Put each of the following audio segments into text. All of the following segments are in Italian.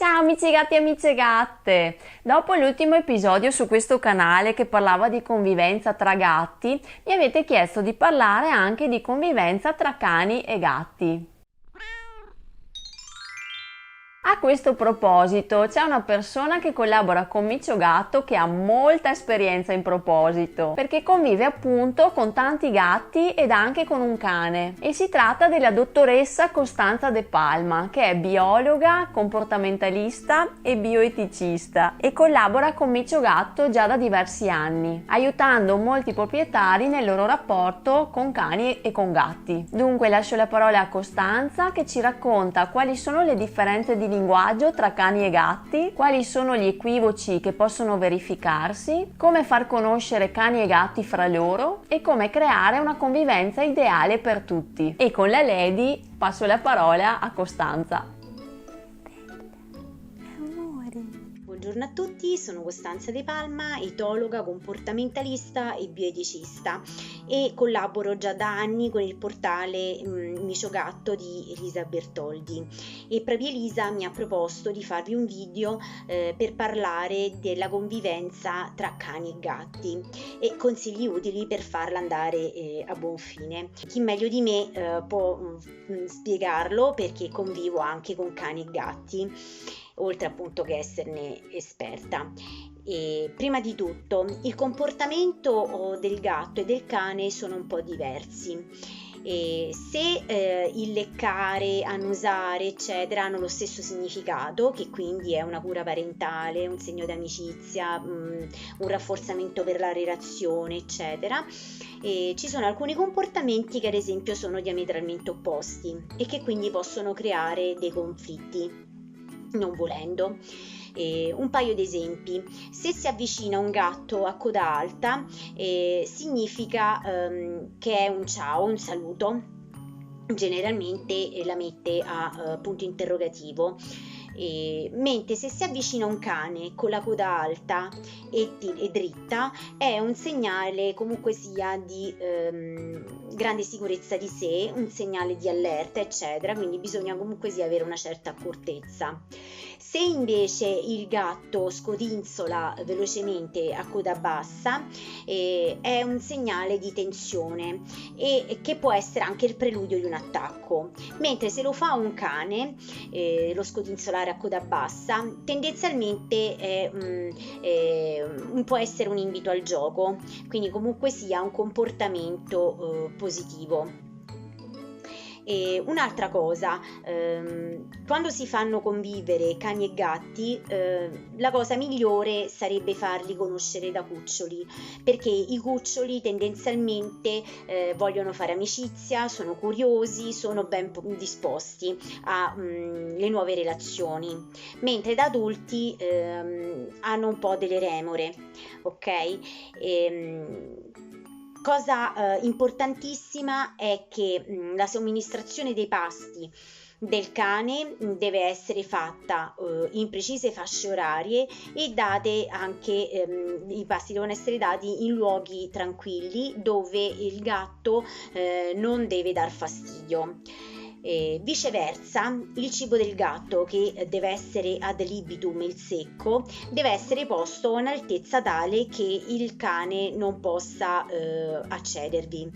Ciao amici gatti e amiche gatte! Dopo l'ultimo episodio su questo canale che parlava di convivenza tra gatti, mi avete chiesto di parlare anche di convivenza tra cani e gatti. A questo proposito c'è una persona che collabora con Micio Gatto che ha molta esperienza in proposito, perché convive appunto con tanti gatti ed anche con un cane. E si tratta della dottoressa Costanza De Palma, che è biologa, comportamentalista e bioeticista e collabora con Micio Gatto già da diversi anni, aiutando molti proprietari nel loro rapporto con cani e con gatti. Dunque lascio la parola a Costanza che ci racconta quali sono le differenze di linguaggio tra cani e gatti, quali sono gli equivoci che possono verificarsi, come far conoscere cani e gatti fra loro e come creare una convivenza ideale per tutti. E con la Lady passo la parola a Costanza. Buongiorno a tutti, sono Costanza De Palma, etologa, comportamentalista e bioeticista e collaboro già da anni con il portale Micio Gatto di Elisa Bertoldi e proprio Elisa mi ha proposto di farvi un video per parlare della convivenza tra cani e gatti e consigli utili per farla andare a buon fine. Chi meglio di me può spiegarlo perché convivo anche con cani e gatti, oltre appunto che esserne esperta. E prima di tutto il comportamento del gatto e del cane sono un po' diversi. E se il leccare, annusare eccetera hanno lo stesso significato, che quindi è una cura parentale, un segno d'amicizia, un rafforzamento per la relazione eccetera, e ci sono alcuni comportamenti che ad esempio sono diametralmente opposti e che quindi possono creare dei conflitti non volendo. Un paio di esempi: se si avvicina un gatto a coda alta significa che è un ciao, un saluto, generalmente la mette a punto interrogativo. Mentre se si avvicina un cane con la coda alta e dritta è un segnale comunque sia di grande sicurezza di sé, un segnale di allerta eccetera, quindi bisogna comunque sia avere una certa accortezza. Se invece il gatto scodinzola velocemente a coda bassa è un segnale di tensione e che può essere anche il preludio di un attacco, mentre se lo fa un cane lo scodinzolare a coda bassa tendenzialmente può essere un invito al gioco, quindi comunque sia un comportamento positivo. E un'altra cosa, quando si fanno convivere cani e gatti, la cosa migliore sarebbe farli conoscere da cuccioli, perché i cuccioli tendenzialmente vogliono fare amicizia, sono curiosi, sono ben disposti alle nuove relazioni, mentre da adulti hanno un po' delle remore, ok? Cosa importantissima è che la somministrazione dei pasti del cane deve essere fatta in precise fasce orarie e date anche i pasti devono essere dati in luoghi tranquilli dove il gatto non deve dar fastidio. Viceversa, il cibo del gatto, che deve essere ad libitum, il secco, deve essere posto a un'altezza tale che il cane non possa accedervi.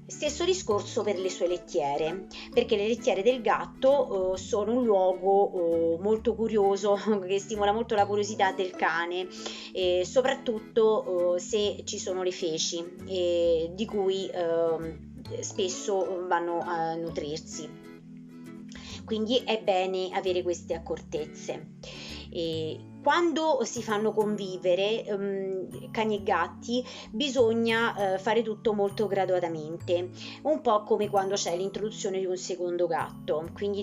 Stesso discorso per le sue lettiere, perché le lettiere del gatto sono un luogo molto curioso che stimola molto la curiosità del cane, soprattutto se ci sono le feci di cui spesso vanno a nutrirsi, quindi è bene avere queste accortezze. Quando si fanno convivere cani e gatti bisogna fare tutto molto graduatamente, un po' come quando c'è l'introduzione di un secondo gatto, quindi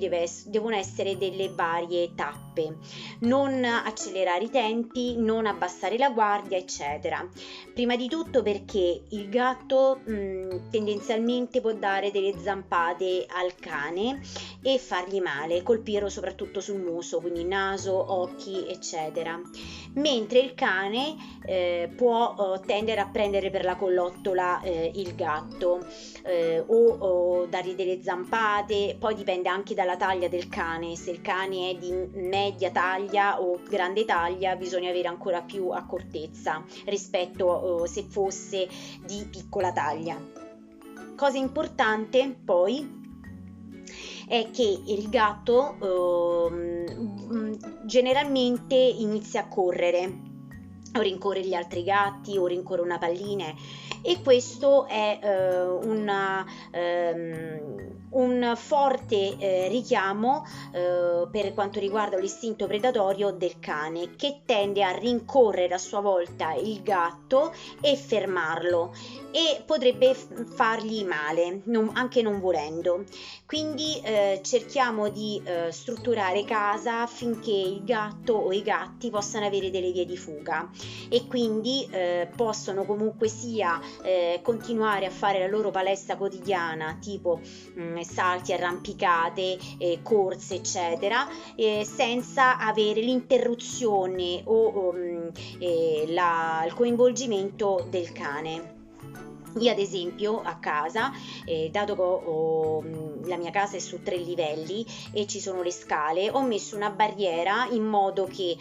devono essere delle varie tappe, non accelerare i tempi, non abbassare la guardia eccetera. Prima di tutto perché il gatto tendenzialmente può dare delle zampate al cane e fargli male, colpirlo soprattutto sul muso, quindi naso, occhi eccetera. eccetera. Mentre il cane può tendere a prendere per la collottola il gatto o dargli delle zampate, poi dipende anche dalla taglia del cane. Se il cane è di media taglia o grande taglia bisogna avere ancora più accortezza rispetto se fosse di piccola taglia. Cosa importante poi è che il gatto generalmente inizia a correre, o rincorre gli altri gatti o rincorre una pallina, e questo è un forte richiamo per quanto riguarda l'istinto predatorio del cane, che tende a rincorrere a sua volta il gatto e fermarlo, e potrebbe fargli male anche non volendo. Quindi cerchiamo di strutturare casa affinché il gatto o i gatti possano avere delle vie di fuga e quindi possono comunque sia continuare a fare la loro palestra quotidiana, tipo salti, arrampicate, corse eccetera, senza avere l'interruzione o il coinvolgimento del cane. Io ad esempio a casa, dato che la mia casa è su 3 livelli e ci sono le scale, ho messo una barriera in modo che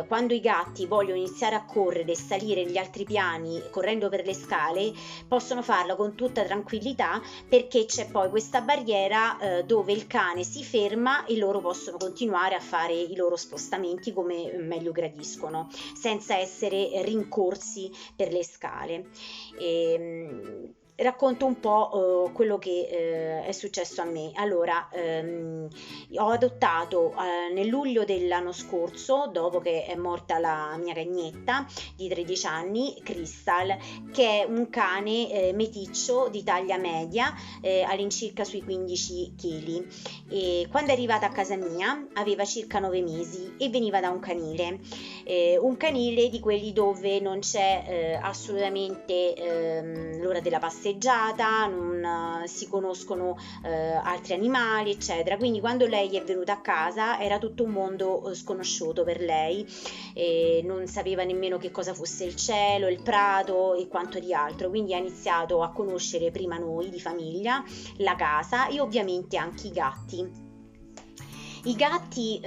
quando i gatti vogliono iniziare a correre e salire gli altri piani correndo per le scale possono farlo con tutta tranquillità, perché c'è poi questa barriera dove il cane si ferma e loro possono continuare a fare i loro spostamenti come meglio gradiscono, senza essere rincorsi per le scale. Racconto un po' quello che è successo a me. Allora, ho adottato nel luglio dell'anno scorso, dopo che è morta la mia cagnetta di 13 anni, Crystal, che è un cane meticcio di taglia media, all'incirca sui 15 kg. E quando è arrivata a casa mia aveva circa 9 mesi e veniva da un canile di quelli dove non c'è assolutamente l'ora della passeggiata, non si conoscono altri animali eccetera, quindi quando lei è venuta a casa era tutto un mondo sconosciuto per lei, non sapeva nemmeno che cosa fosse il cielo, il prato e quanto di altro, quindi ha iniziato a conoscere prima noi di famiglia, la casa e ovviamente anche i gatti. I gatti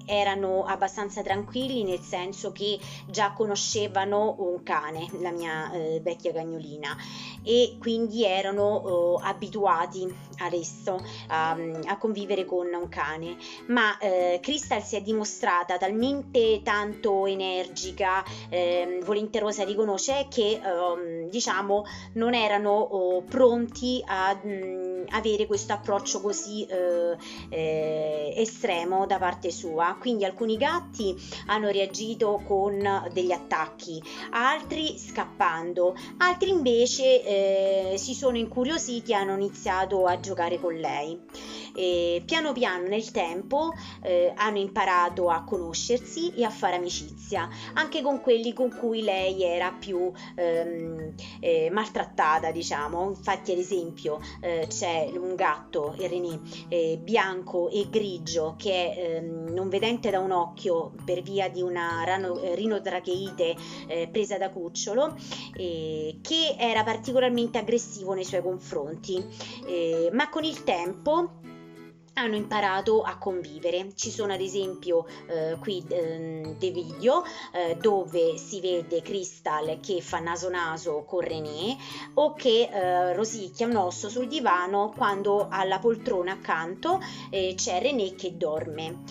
erano abbastanza tranquilli, nel senso che già conoscevano un cane, la mia vecchia cagnolina, e quindi erano abituati adesso a convivere con un cane, ma Crystal si è dimostrata talmente tanto energica, volenterosa di conoscere, che diciamo non erano pronti a avere questo approccio così estremo da parte sua. Quindi alcuni gatti hanno reagito con degli attacchi, altri scappando, altri invece si sono incuriositi e hanno iniziato a giocare con lei. Piano piano nel tempo hanno imparato a conoscersi e a fare amicizia anche con quelli con cui lei era più maltrattata, diciamo. Infatti ad esempio c'è un gatto, il René, bianco e grigio, che è non vedente da un occhio per via di una rinotracheite presa da cucciolo, che era particolarmente aggressivo nei suoi confronti, ma con il tempo hanno imparato a convivere. Ci sono ad esempio qui dei video dove si vede Crystal che fa naso naso con René, o che rosicchia un osso sul divano quando alla poltrona accanto c'è René che dorme.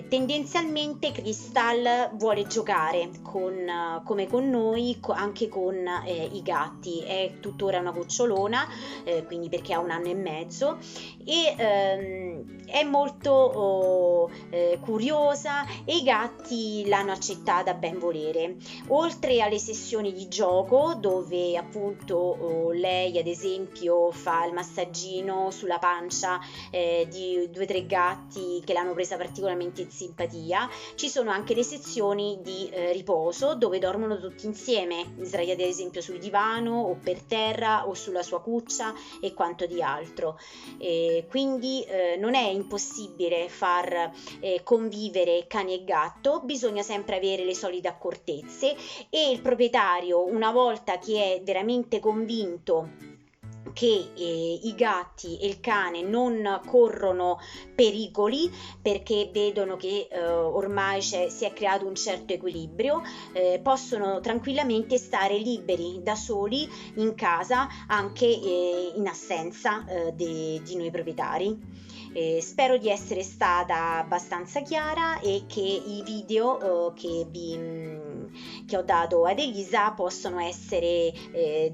Tendenzialmente Crystal vuole giocare come con noi, anche con i gatti. È tuttora una cucciolona, quindi perché ha 1 anno e mezzo, e è molto curiosa, e i gatti l'hanno accettata a ben volere. Oltre alle sessioni di gioco dove appunto lei ad esempio fa il massaggino sulla pancia di 2 o 3 gatti che l'hanno presa particolarmente in simpatia, ci sono anche le sezioni di riposo dove dormono tutti insieme, sdraiati ad esempio sul divano o per terra o sulla sua cuccia e quanto di altro. Quindi non è impossibile far convivere cane e gatto, bisogna sempre avere le solite accortezze, e il proprietario, una volta che è veramente convinto che i gatti e il cane non corrono pericoli, perché vedono che ormai si è creato un certo equilibrio, possono tranquillamente stare liberi da soli in casa, anche in assenza di noi proprietari. Spero di essere stata abbastanza chiara e che i video che ho dato ad Elisa possono essere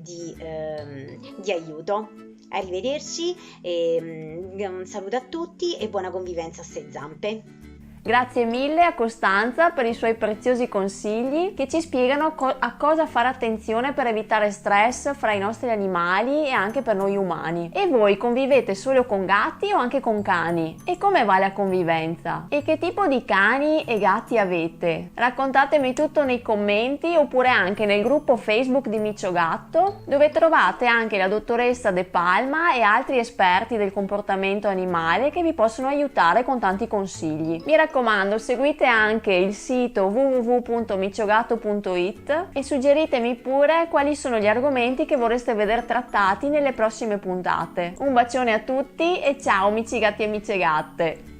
di aiuto. Arrivederci, un saluto a tutti e buona convivenza a sei zampe. Grazie mille a Costanza per i suoi preziosi consigli che ci spiegano a cosa fare attenzione per evitare stress fra i nostri animali e anche per noi umani. E voi convivete solo con gatti o anche con cani? E come va la convivenza? E che tipo di cani e gatti avete? Raccontatemi tutto nei commenti oppure anche nel gruppo Facebook di Micio Gatto, dove trovate anche la dottoressa De Palma e altri esperti del comportamento animale che vi possono aiutare con tanti consigli. Mi raccomando, seguite anche il sito www.miciogatto.it e suggeritemi pure quali sono gli argomenti che vorreste vedere trattati nelle prossime puntate. Un bacione a tutti e ciao amici gatti e amiche gatte!